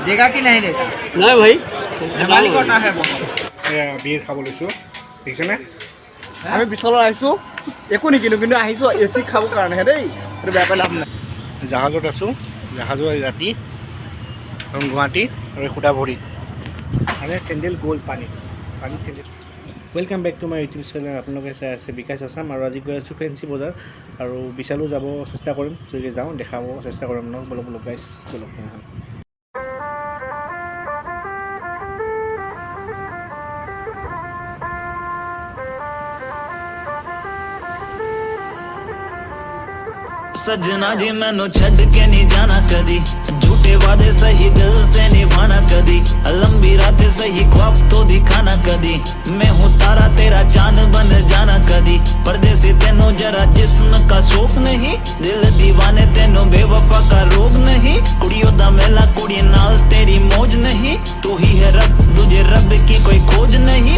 देगा कि नहीं देगा? नहीं भाई धमाली करना है বিয়ের খাব লৈছোঁ দেখিছেনে আমি বিশালত আহিছোঁ একো নিকিনো কিন্তু আহিছোঁ এচি খাবৰ কাৰণেহে দেই এইটো বেয়া পাই লাভ নাই জাহাজত আছোঁ জাহাজৰ ৰাতি গুৱাহাটী আৰু খুটা ভৰিত মানে চেণ্ডেল গ'ল পানীত sandal welcome back to my YouTube channel আপোনালোকে চাই আছে বিকাশ আছাম আৰু আজি গৈ আছোঁ ফেঞ্চি বজাৰ আৰু বিশালো যাব চেষ্টা কৰিম যদি যাওঁ দেখাব চেষ্টা কৰিম ন বলক বলক গাইছ বলক सजना जी मैनू छड़ के नहीं जाना कदी झूठे वादे सही दिल से निभाना कदी लंबी रातें सही ख्वाब तो दिखाना कदी मैं हूँ तारा तेरा चांद बन जाना कदी परदेसी तेनों जरा जिस्म का शौक नहीं दिल दीवाने तेनों बेवफा का रोग नहीं कुड़ियों दा मेला कुड़ी नाल तेरी मौज नहीं तू ही है रब तुझे रब की कोई खोज नहीं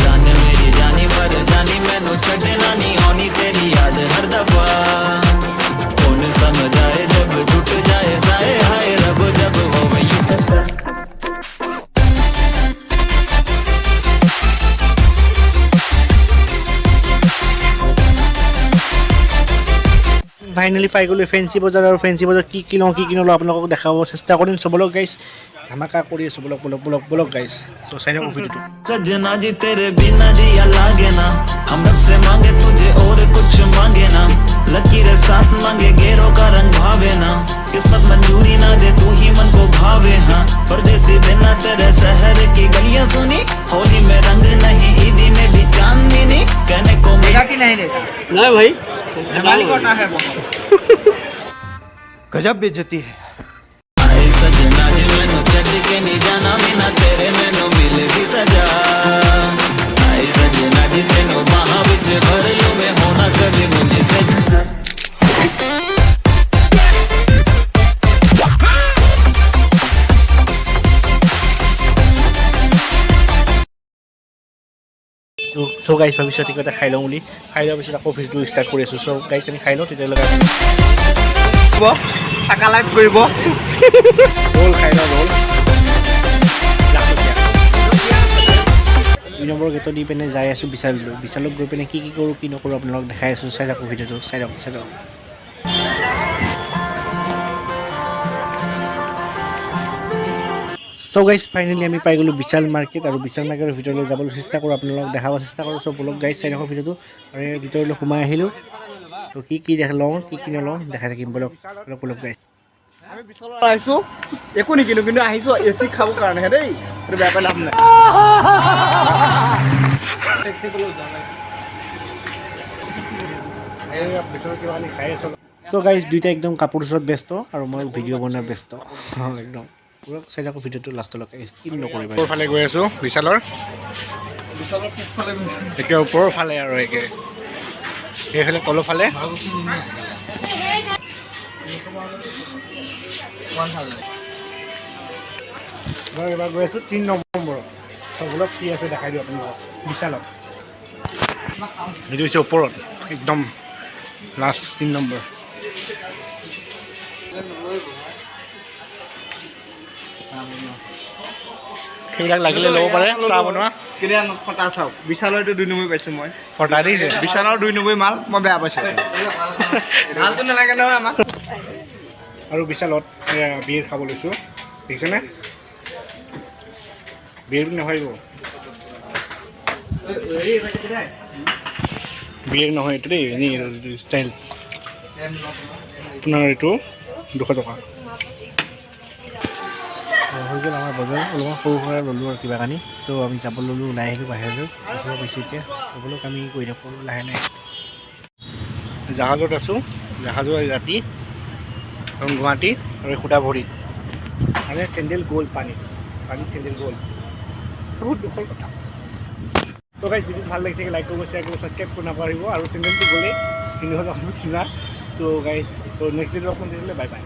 जाने मेरी जानी पर जानी मैनू छड़ना नहीं होनी तेरी याद हर दफा कौन समझ आए जब टूट जाए साए हाय रब जब हो ফাইনেলি পাই গ'লোঁ ফেঞ্চি বজাৰ আৰু ফেঞ্চি বজাৰ কি কিনো আপোনালোকক দেখাব চেষ্টা কৰিম চবলক গাইছ ধামাকা কৰি আছোঁ বলক বলক বলক বলক গাইছ তো চাই থাকক ভিডিঅ'টো सजना जी तेरे बिना जिया लागे ना हम रब से मांगे तुझे और कुछ मांगे ना लकीरें साथ मांगे गेरों का रंग भावे ना किस्मत मंजूरी ना दे तू ही मन को भावे हाँ परदेसी बिना तेरे शहर की गलियां सुनी होली में रंग नहीं ईदी में भी चांदनी नहीं कहने को देगा कि नहीं देगा? नहीं भाई धमाली करना है गजब बेइज्जती है आए सजना जी मैनू छड़ के नहीं जाना बिना तेरे मैनू मिलेगी सजा आए सजना जी तेनू बाहां विच भर लूं मैं होना कभी मुझे सजा তো গাইছ ভাবিছোঁ কিবা এটা খাই লওঁ বুলি খাই লোৱাৰ পিছত আকৌ ভিডিঅ'টো ষ্টাৰ্ট কৰি আছোঁ চ' গাইছ আমি খাই লওঁ তেতিয়ালৈকে চাকা লাইভ কৰিব ৰোল খাই লওঁ ৰোল 2 নম্বৰ গেটত দি পিনে যাই আছোঁ বিশালত গৈ পিনে কি কৰোঁ কি নকৰোঁ আপোনালোকক দেখাই আছোঁ চাই থাকক ভিডিঅ'টো চাই থাকক চ' গাইছ ফাইনেলি আমি পাই গ'লোঁ বিশাল মাৰ্কেট আৰু বিশাল মাৰ্কেটৰ ভিতৰলৈ যাবলৈ চেষ্টা কৰোঁ আপোনালোকক দেখাব চেষ্টা কৰোঁ চব বলক গাইছ চাই থাকক ভিডিঅ'টো আৰু এই ভিতৰলৈ সোমাই আহিলোঁ তো কি লওঁ কি নলওঁ দেখাই থাকিম বলক বলক গাইছ আমি বিশালত আহিছোঁ একো নিকিনো কিন্তু আহিছোঁ এচি খাবৰ কাৰণেহে দেই এইটো বেয়া পাই লাভ নাই চ' গাইছ দুইটা একদম কাপোৰ ওচৰত ব্যস্ত আৰু মই ভিডিঅ' বনোৱাৰ ব্যস্ত একদম চাই থাকক ভিডিঅ'টো লাষ্টলৈকে কি নকৰিবা ওপৰ ফালে গৈ আছোঁ বিশালৰ একে ওপৰৰ ফালে আৰু একে সেইফালে তলৰ ফালে মই এবাৰ গৈ আছোঁ 3 নম্বৰত চবলক কি আছে দেখাই দিওঁ আপোনালোকক বিশালত এইটো হৈছে ওপৰত একদম লাষ্ট 3 নম্বৰ সেইবিলাক লাগিলে ল'ব পাৰে চাহ বনোৱা কেতিয়া ফটা চাওক বিশালৰ এইটো 2 নম্বৰ পাইছোঁ মই ফটা দিছে বিশালৰ 2 নম্বৰ মাল মই বেয়া পাইছোঁ ভালটো নালাগে নহয় আমাক আৰু বিশালত বিয়েৰ খাব লৈছোঁ দেখিছেনে বিয়েৰ নহয় বিয়েৰ নহয় এইটো দেই এনেই ষ্টাইল আপোনাৰ এইটো 200 টকা হৈ গ'ল আমাৰ বজাৰ অলপমান সৰু সুৰা ল'লোঁ আৰু কিবা কানি ত' আমি যাব ল'লোঁ ওলাই আহিলোঁ বাহিৰলৈ দেখিব পাইছোঁ এতিয়া সকলোক আমি গৈ থাকোঁ লাহে লাহে জাহাজত আছোঁ জাহাজৰ ৰাতি গুৱাহাটী আৰু খুটা ভৰিত মানে চেণ্ডেল গ'ল পানীত চেণ্ডেল গ'ল বহুত দুখৰ কথা তো গাইছ ভিডিঅ'টো ভাল লাগিছে লাইক কৰিব শ্বেয়াৰ কৰিব ছাবস্ক্ৰাইব কৰিব নাপাহৰিব আৰু চেণ্ডেলটো গ'লেই 3,000 টকা ত' গাইছ ত' নেক্সট ভিডিঅ'ত লগ পাম তেতিয়াহ'লে বাই বাই